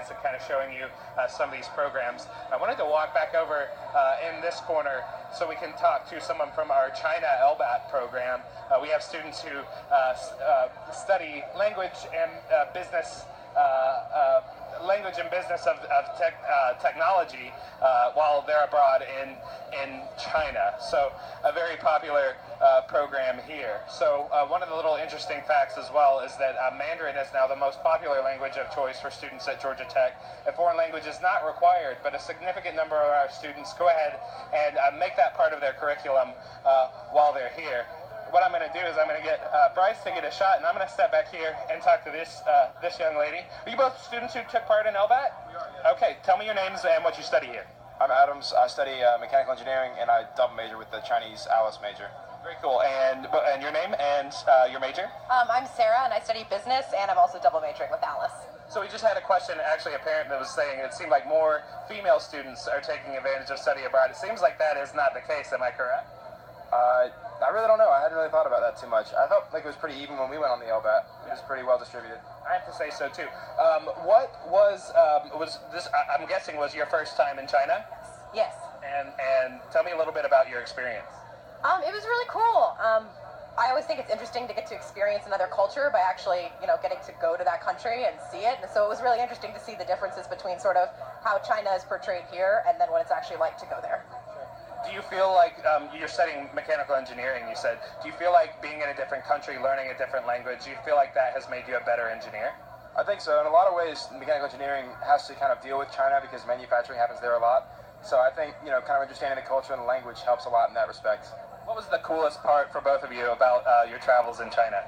and kind of showing you some of these programs. I wanted to walk back over in this corner so we can talk to someone from our China LBAT program. We have students who study language and business of technology while they're abroad in China. So a very popular program here. So one of the little interesting facts as well is that Mandarin is now the most popular language of choice for students at Georgia Tech. A foreign language is not required, but a significant number of our students go ahead and make that part of their curriculum while they're here. What I'm going to do is I'm going to get Bryce to get a shot, and I'm going to step back here and talk to this young lady. Are you both students who took part in LBAT? We are, yeah. Okay, tell me your names and what you study here. I'm Adams. I study mechanical engineering, and I double major with the Chinese Alice major. Very cool. And your name and your major? I'm Sara, and I study business, and I'm also double majoring with Alice. So we just had a question, actually a parent that was saying it seemed like more female students are taking advantage of study abroad. It seems like that is not the case, am I correct? I really don't know. I hadn't really thought about that too much. I felt like it was pretty even when we went on the LBAT. It was pretty well distributed. I have to say so too. What was this? I'm guessing was your first time in China. Yes. And tell me a little bit about your experience. It was really cool. I always think it's interesting to get to experience another culture by actually, getting to go to that country and see it. And so it was really interesting to see the differences between sort of how China is portrayed here and then what it's actually like to go there. Do you feel like you're studying mechanical engineering, you said, do you feel like being in a different country, learning a different language, do you feel like that has made you a better engineer? I think so. In a lot of ways, mechanical engineering has to kind of deal with China because manufacturing happens there a lot. So I think, kind of understanding the culture and the language helps a lot in that respect. What was the coolest part for both of you about your travels in China?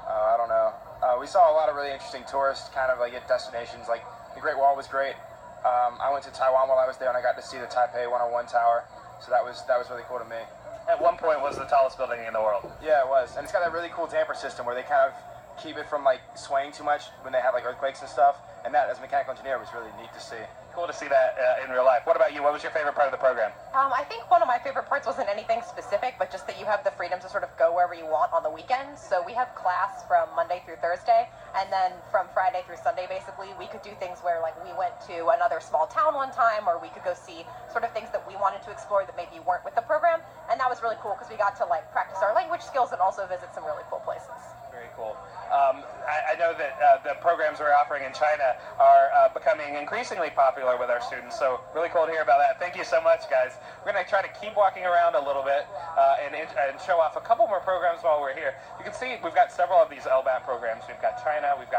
I don't know. We saw a lot of really interesting tourist kind of destinations. Like the Great Wall was great. I went to Taiwan while I was there, and I got to see the Taipei 101 Tower. So that was really cool to me. At one point was the tallest building in the world. Yeah, it was. And it's got that really cool damper system where they kind of keep it from swaying too much when they have earthquakes and stuff. And that, as a mechanical engineer, was really neat to see. Cool to see that in real life. What about you? What was your favorite part of the program? I think one of my favorite parts wasn't anything specific, but just that you have the freedom to sort of go wherever you want on the weekends. So we have class from Monday through Thursday, and then from Friday through Sunday, basically, we could do things where we went to another small town one time, or we could go see sort of things that we wanted to explore that maybe weren't with the program. And that was really cool because we got to practice our language skills and also visit some really cool places. Very cool. I know that the programs we're offering in China are becoming increasingly popular with our students, so really cool to hear about that. Thank you so much, guys. We're going to try to keep walking around a little bit and show off a couple more programs while we're here. You can see we've got several of these LBAT programs. We've got China, we've got